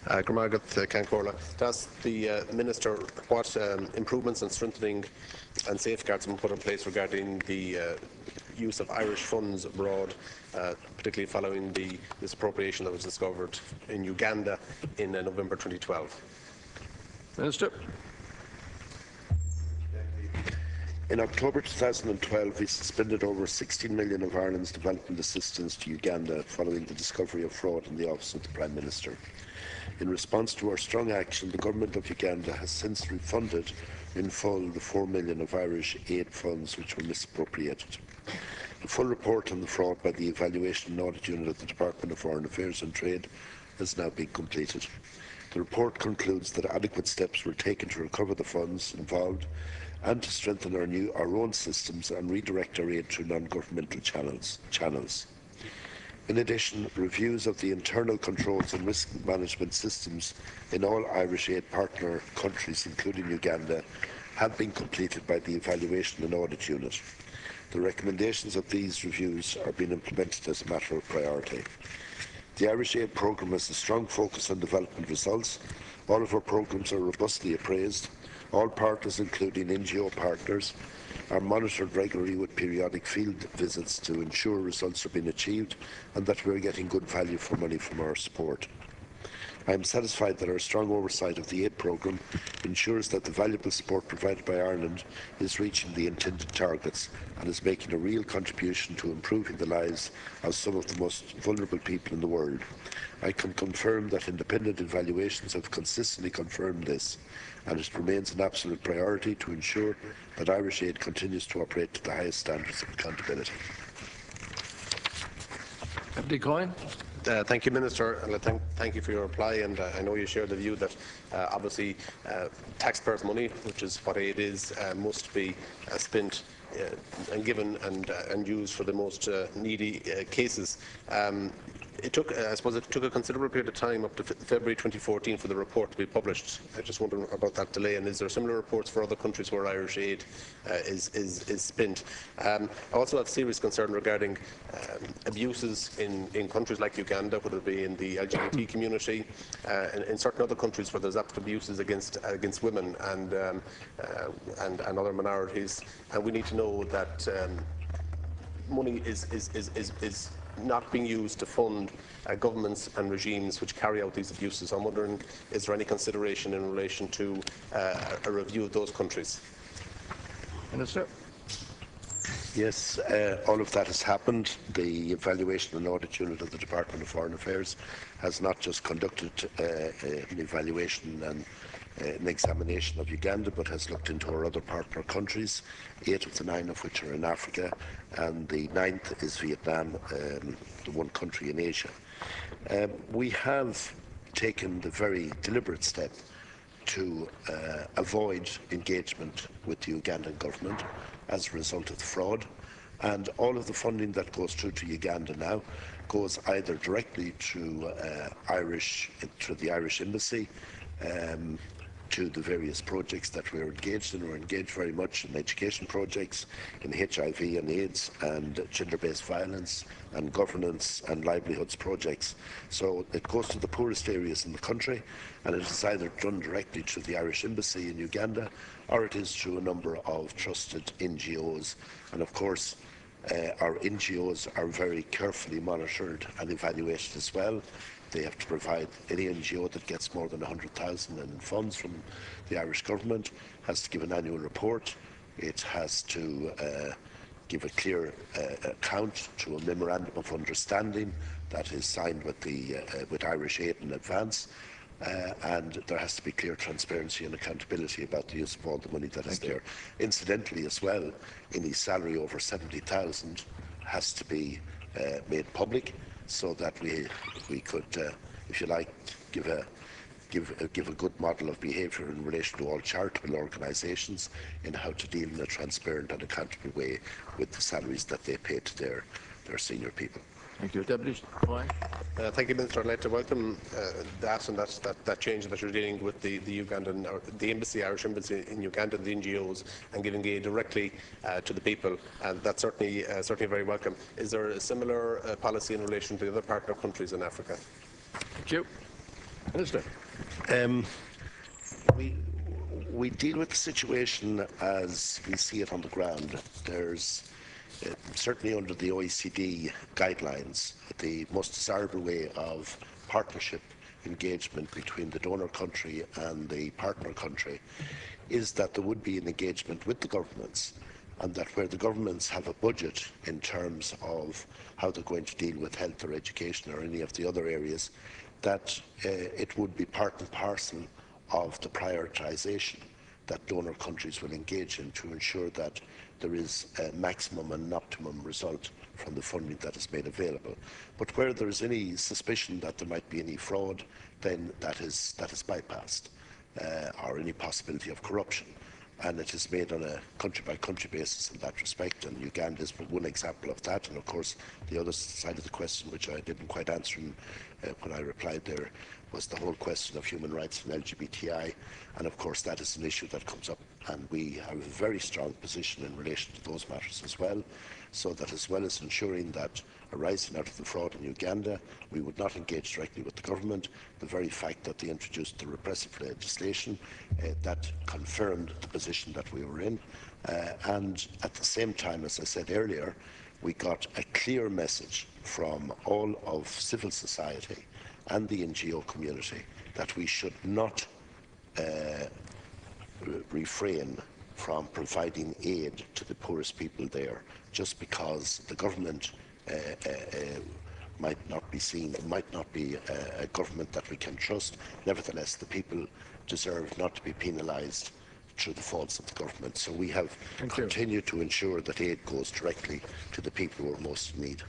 Gramargat Cancorla. To ask the Minister what improvements and strengthening and safeguards have been put in place regarding the use of Irish funds abroad, particularly following the misappropriation that was discovered in Uganda in November 2012. Minister. In October 2012, we suspended over 16 million of Ireland's development assistance to Uganda following the discovery of fraud in the Office of the Prime Minister. In response to our strong action, the Government of Uganda has since refunded in full the 4 million of Irish aid funds which were misappropriated. The full report on the fraud by the Evaluation and Audit Unit of the Department of Foreign Affairs and Trade has now been completed. The report concludes that adequate steps were taken to recover the funds involved and to strengthen our own systems and redirect our aid through non-governmental channels. In addition, reviews of the internal controls and risk management systems in all Irish aid partner countries, including Uganda, have been completed by the Evaluation and Audit Unit. The recommendations of these reviews are being implemented as a matter of priority. The Irish aid programme has a strong focus on development results. All of our programmes are robustly appraised. All partners, including NGO partners, are monitored regularly with periodic field visits to ensure results are being achieved and that we are getting good value for money from our support. I am satisfied that our strong oversight of the aid programme ensures that the valuable support provided by Ireland is reaching the intended targets and is making a real contribution to improving the lives of some of the most vulnerable people in the world. I can confirm that independent evaluations have consistently confirmed this, and it remains an absolute priority to ensure that Irish aid continues to operate to the highest standards of accountability. Deputy Coyne. Thank you, Minister, and thank you for your reply. And I know you share the view that obviously taxpayers' money, which is what aid is, must be spent and given and used for the most needy cases. It took, I suppose, it took a considerable period of time, up to February 2014, for the report to be published. I just wonder about that delay, and is there similar reports for other countries where Irish aid is spent? I also have serious concern regarding abuses in countries like Uganda, whether it be in the LGBT community, in certain other countries where there's abuses against women and other minorities, and we need to know that money is not being used to fund governments and regimes which carry out these abuses. I'm wondering, is there any consideration in relation to a review of those countries? Minister. Yes, all of that has happened. The Evaluation and Audit Unit of the Department of Foreign Affairs has not just conducted an evaluation and an examination of Uganda, but has looked into our other partner countries, 8 of the 9 of which are in Africa, and the 9th is Vietnam, the one country in Asia. We have taken the very deliberate step to avoid engagement with the Ugandan government as a result of the fraud, and all of the funding that goes through to Uganda now goes either directly to the Irish Embassy, to the various projects that we're engaged in. We're engaged very much in education projects, in HIV and AIDS and gender-based violence and governance and livelihoods projects. So it goes to the poorest areas in the country, and it is either done directly through the Irish Embassy in Uganda, or it is through a number of trusted NGOs. And of course, our NGOs are very carefully monitored and evaluated as well. They have to provide, any NGO that gets more than 100,000 in funds from the Irish government has to give an annual report. It has to give a clear account to a memorandum of understanding that is signed with Irish Aid in advance. And there has to be clear transparency and accountability about the use of all the money that is there. Incidentally as well, any salary over 70,000 has to be made public, so that we could, if you like, give a good model of behaviour in relation to all charitable organisations in how to deal in a transparent and accountable way with the salaries that they pay to their senior people. Thank you. Deputy Coyne. Thank you, Minister. I'd like to welcome that and that change that you're dealing with the Ugandan, or the embassy, Irish Embassy in Uganda, and the NGOs, and giving aid directly to the people, and that's certainly very welcome. Is there a similar policy in relation to the other partner countries in Africa? Thank you. Minister. We deal with the situation as we see it on the ground. There's certainly under the OECD guidelines, the most desirable way of partnership engagement between the donor country and the partner country is that there would be an engagement with the governments, and that where the governments have a budget in terms of how they're going to deal with health or education or any of the other areas, that it would be part and parcel of the prioritisation that donor countries will engage in to ensure that there is a maximum and optimum result from the funding that is made available. But where there is any suspicion that there might be any fraud, then that is bypassed, or any possibility of corruption. And it is made on a country-by-country basis in that respect, and Uganda is one example of that. And of course, the other side of the question, which I didn't quite answer when I replied there, was the whole question of human rights and LGBTI. And of course, that is an issue that comes up, and we have a very strong position in relation to those matters as well, so that as well as ensuring that arising out of the fraud in Uganda, we would not engage directly with the government. The very fact that they introduced the repressive legislation, that confirmed the position that we were in. And at the same time, as I said earlier, we got a clear message from all of civil society and the NGO community that we should not refrain from providing aid to the poorest people there just because the government might not be seen, might not be a government that we can trust. Nevertheless, the people deserve not to be penalised through the faults of the government. So we have continued to ensure that aid goes directly to the people who are most in need.